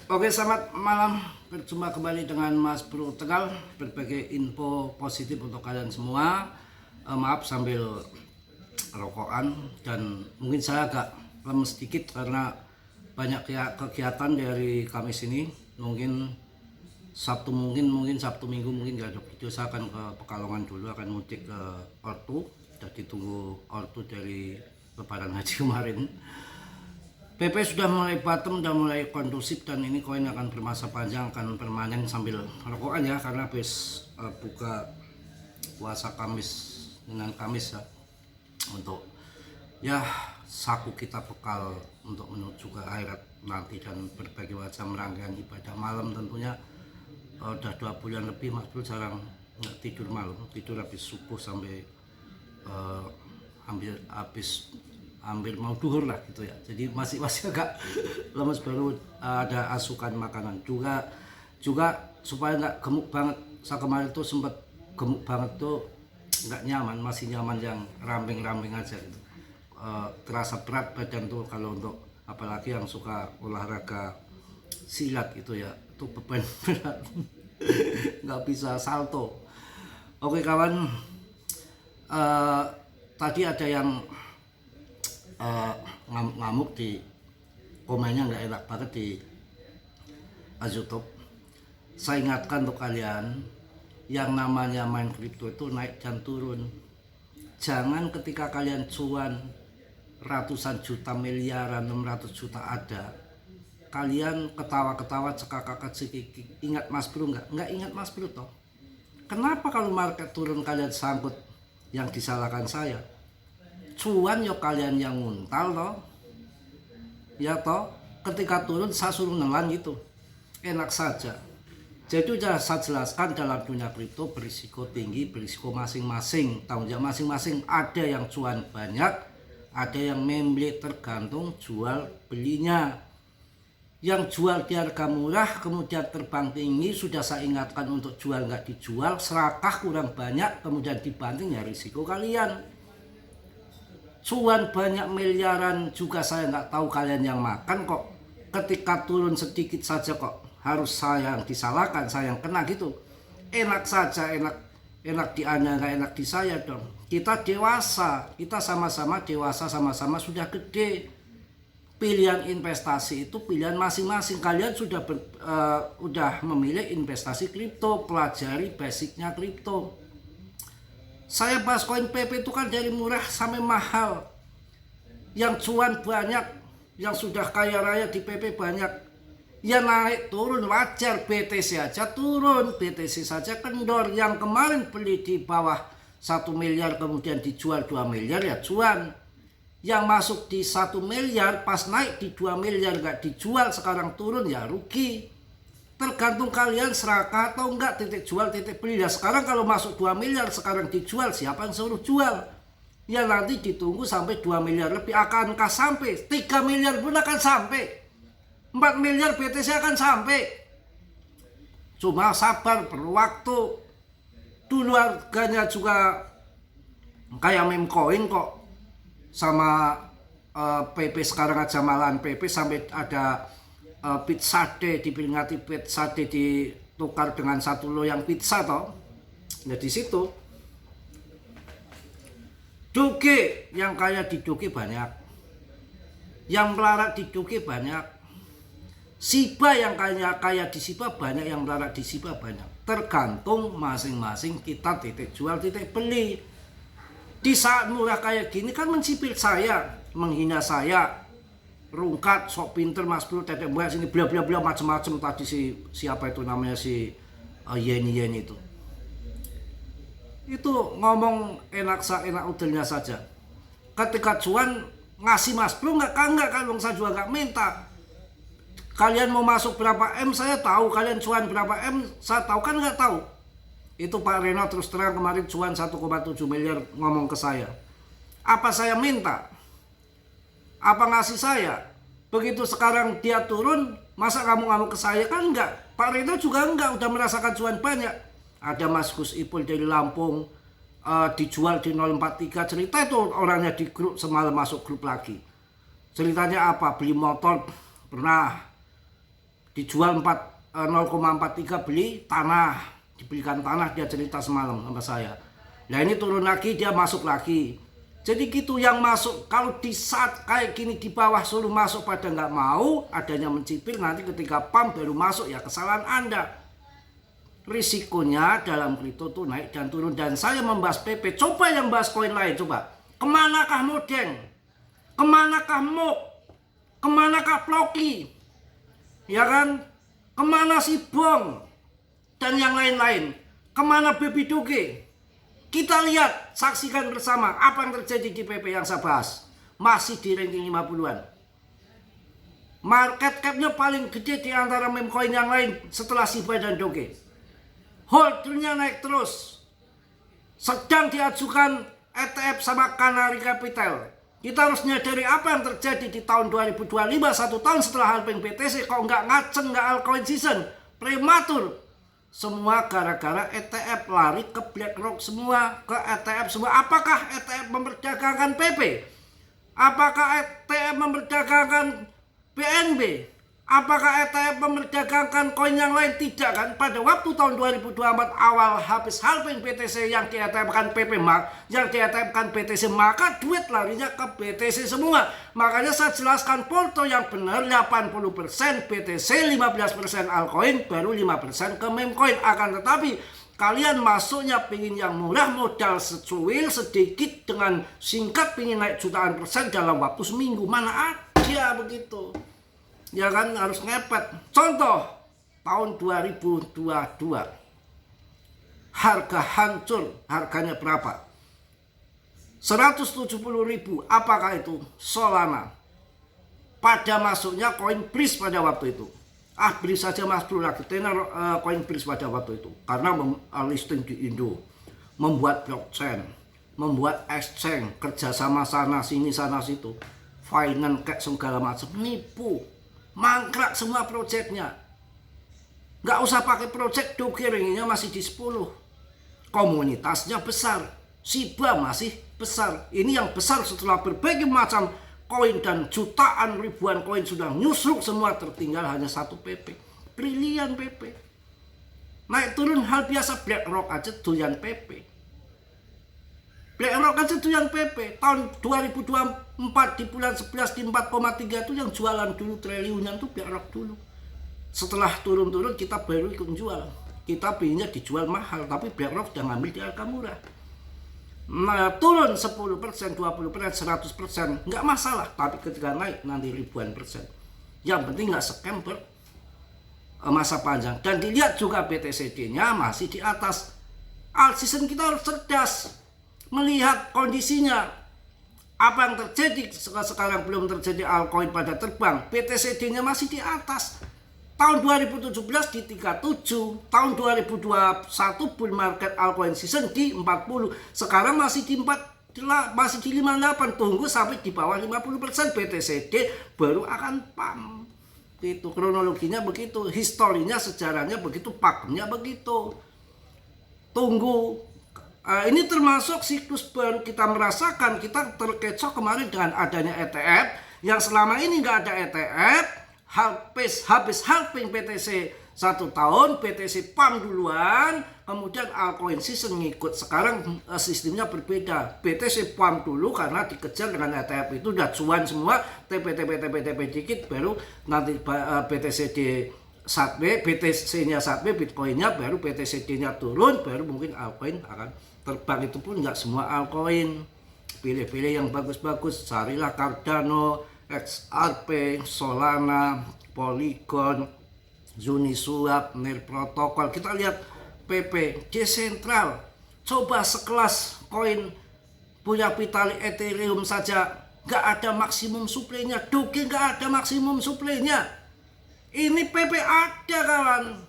Oke, selamat malam. Berjumpa kembali dengan Mas Bro Tegal. Berbagai info positif untuk kalian semua. Maaf sambil rokokan dan mungkin saya agak lemes sedikit karena banyak kegiatan dari Kamis ini. Mungkin Sabtu Minggu mungkin nggak ada video. Saya akan ke Pekalongan dulu, akan mudik ke Ortu. Sudah ditunggu Ortu dari Lebaran Haji kemarin. PP sudah mulai bottom, sudah mulai kondusif, dan ini koin akan bermasa panjang, akan permanen sambil rokokan ya, karena habis buka puasa Kamis dengan Kamis ya, untuk ya saku kita bekal untuk menuju ke akhirat nanti dan berbagai macam rangkaian ibadah malam tentunya. Udah 2 bulan lebih Mas Bro jarang nggak tidur malam, tidur habis subuh sampai hampir mau duhur lah gitu ya, jadi masih agak lemes, baru ada asukan makanan juga supaya nggak gemuk banget. Saya kemarin tuh sempat gemuk banget tuh, nggak nyaman, masih nyaman yang ramping aja gitu. Terasa berat badan tuh kalau untuk apalagi yang suka olahraga silat gitu ya, itu beban berat. Nggak bisa salto. Oke kawan, tadi ada yang ngamuk di komennya, nggak enak banget di YouTube. Saya ingatkan untuk kalian, yang namanya main kripto itu naik dan turun. Jangan ketika kalian cuan ratusan juta, miliaran, 600 juta ada, kalian ketawa-ketawa, cekak-kakak cikik. Ingat Mas Bro nggak ingat Mas Bro toh? Kenapa kalau market turun kalian sangkut yang disalahkan saya? Cuan yo kalian yang nguntal toh, ya toh. Ketika turun saya suruh nelan gitu, enak saja. Jadi sudah saya jelaskan, dalam dunia kripto berisiko tinggi, berisiko masing-masing, tanggung jawab masing-masing. Ada yang cuan banyak, ada yang membeli, tergantung jual belinya. Yang jual di harga murah kemudian terbang tinggi, sudah saya ingatkan untuk jual nggak dijual, serakah kurang banyak kemudian dibanting, ya risiko kalian. Cuan banyak miliaran juga saya nggak tahu kalian yang makan kok. Ketika turun sedikit saja kok harus saya yang disalahkan, saya yang kena gitu. Enak saja, enak di Anda, nggak enak di saya dong. Kita dewasa, kita sama-sama dewasa, sama-sama sudah gede. Pilihan investasi itu pilihan masing-masing. Kalian sudah memilih investasi kripto, pelajari basicnya kripto. Saya bahas koin PP itu kan dari murah sampai mahal. Yang cuan banyak, yang sudah kaya raya di PP banyak. Ya naik turun wajar, BTC aja turun, BTC saja kendor. Yang kemarin beli di bawah 1 miliar kemudian dijual 2 miliar ya cuan. Yang masuk di 1 miliar pas naik di 2 miliar nggak dijual, sekarang turun ya rugi. Tergantung kalian serakah atau enggak, titik jual titik beli. Nah sekarang kalau masuk 2 miliar sekarang dijual, siapa yang suruh jual? Ya nanti ditunggu sampai 2 miliar lebih. Akankah sampai? 3 miliar pun akan sampai, 4 miliar BTC akan sampai. Cuma sabar, perlu waktu. Dulu harganya juga kayak meme coin kok, sama PP. Sekarang aja malahan PP sampai ada pizza day, diperingati pizza day, ditukar dengan 1 loyang pizza toh. Nah di situ Doge, yang kaya di Doge banyak, yang melarat di Doge banyak. Shiba, yang kaya di Shiba banyak, yang melarat di Shiba banyak. Tergantung masing-masing kita titik jual titik beli. Di saat murah kayak gini kan mencipir saya, menghina saya, rungkat, sok pinter Mas Bro, tetek buat sini bla bla bla macam-macam. Tadi siapa itu namanya, si Yeni itu ngomong enak udelnya saja. Ketika cuan ngasih Mas Bro nggak kalau saya juga nggak minta. Kalian mau masuk berapa M saya tahu, kalian cuan berapa M saya tahu, kan nggak tahu. Itu Pak Reno terus terang kemarin cuan 1,7 miliar ngomong ke saya. Apa saya minta? Apa ngasih saya? Begitu sekarang dia turun, masa kamu ngamuk ke saya? Kan enggak. Pak Reno juga enggak, udah merasakan cuan banyak. Ada Mas Gus Ipul dari Lampung, dijual di 043. Cerita itu orangnya di grup, semalam masuk grup lagi. Ceritanya apa? Beli motor pernah, dijual 0,43 beli tanah, dibelikan tanah, dia cerita semalam sama saya. Nah ini turun lagi, dia masuk lagi. Jadi gitu yang masuk, kalau di saat kayak gini di bawah suruh masuk pada nggak mau, adanya mencipir, nanti ketika pump baru masuk ya kesalahan Anda. Risikonya dalam kripto tuh naik dan turun. Dan saya membahas PP, coba yang bahas koin lain, coba. Kemanakah Modeng? Kemanakah MOK? Kemanakah Ploki? Ya kan? Kemana si Bong? Dan yang lain-lain? Kemana Baby Doge? Kita lihat, saksikan bersama apa yang terjadi di PP yang saya bahas. Masih di ranking 50-an. Market cap-nya paling gede di antara meme coin yang lain setelah Shiba dan Doge. Holdernya naik terus. Sedang diajukan ETF sama Canary Capital. Kita harus menyadari apa yang terjadi di tahun 2025, 1 tahun setelah halving BTC. Kok nggak ngaceng, nggak altcoin season, prematur. Semua gara-gara ETF lari ke BlackRock semua, ke ETF semua. Apakah ETF memperdagangkan PP? Apakah ETF memperdagangkan BNB? Apakah ETF memperdagangkan koin yang lain? Tidak kan? Pada waktu tahun 2024 awal habis halving BTC yang di ETF-kan PP Mark, yang di ETF-kan BTC, maka duit larinya ke BTC semua. Makanya saya jelaskan porto yang benar 80% BTC, 15% altcoin, baru 5% ke meme coin. Akan tetapi kalian masuknya pingin yang murah, modal secuil sedikit dengan singkat pingin naik jutaan persen dalam waktu seminggu. Mana ada begitu? Ya kan harus ngepet. Contoh tahun 2022 harga hancur, harganya berapa? 170.000. Apakah itu? Solana. Pada masuknya koin Breeze pada waktu itu. Beli saja mas dulu lagi tenor koin Breeze pada waktu itu. Karena listing di Indo, membuat blockchain, membuat exchange, kerjasama sana sini sana situ, finance kayak segala macam, nipu. Mangkrak semua proyeknya. Nggak usah pakai proyek, Doge ringinya masih di 10. Komunitasnya besar. Shiba masih besar. Ini yang besar setelah berbagai macam koin dan jutaan ribuan koin sudah nyusruk semua, tertinggal hanya satu PP. Brilian PP. Naik turun hal biasa, BlackRock aja doyan PP. BlackRock aja doyan PP. Tahun 2024 di bulan 11 di 4,3 itu yang jualan dulu triliunan tuh BlackRock dulu. Setelah turun-turun kita baru ikut jual. Kita pilihnya dijual mahal, tapi BlackRock udah ngambil di harga murah. Nah, turun 10%, 20%, 100%, nggak masalah. Tapi ketika naik nanti ribuan persen. Yang penting nggak scam masa panjang. Dan dilihat juga BTCD-nya masih di atas. Alt season kita harus cerdas melihat kondisinya. Apa yang terjadi sekarang, belum terjadi altcoin pada terbang. BTCD-nya masih di atas. Tahun 2017 di 37, tahun 2021 bull market altcoin season di 40. Sekarang masih di 58. Tunggu sampai di bawah 50% BTCD baru akan pump. Itu kronologinya begitu, historinya, sejarahnya begitu, pakemnya begitu. Tunggu. Ini termasuk siklus baru kita merasakan. Kita terkecoh kemarin dengan adanya ETF yang selama ini nggak ada ETF. Habis halving BTC 1 tahun, BTC pump duluan, kemudian altcoin season ngikut. Sekarang sistemnya berbeda. BTC pump dulu karena dikejar dengan ETF itu udah cuan semua, TP dikit, baru nanti BTCD satwe, BTC-nya satwe, Bitcoin-nya baru BTCD-nya turun, baru mungkin altcoin akan terbang. Itu pun nggak semua altcoin. Pilih-pilih yang bagus-bagus, carilah Cardano, XRP, Solana, Polygon, Uniswap, Nil Protocol. Kita lihat PP, Decentral. Coba sekelas koin punya Vitalik Ethereum saja nggak ada maksimum supply-nya. Doge nggak ada maksimum supply-nya. Ini PP ada kawan.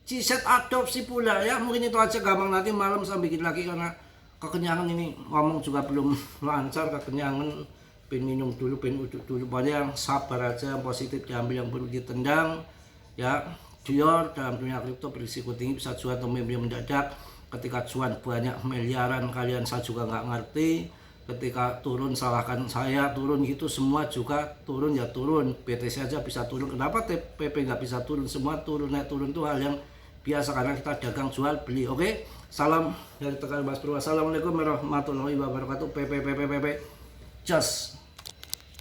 CZ adopsi pula ya. Mungkin itu aja, gampang. Nanti malam saya bikin lagi karena kekenyangan ini. Ngomong juga belum lancar, kekenyangan. Pengen minum dulu, pengen uduk dulu. Banyak yang sabar aja, yang positif diambil, yang perlu ditendang. Ya, Dior dalam dunia kripto berisiko tinggi, bisa cuan atau mendadak. Ketika cuan banyak miliaran kalian, saya juga nggak ngerti. ketika turun salahkan saya, turun gitu, semua juga turun ya turun. BTC aja bisa turun, kenapa TPP nggak bisa turun? Semua turun, naik turun itu hal yang biasa karena kita dagang jual beli. Oke, salam dari Tegar Mas Purwo. Assalamualaikum warahmatullahi wabarakatuh. PP just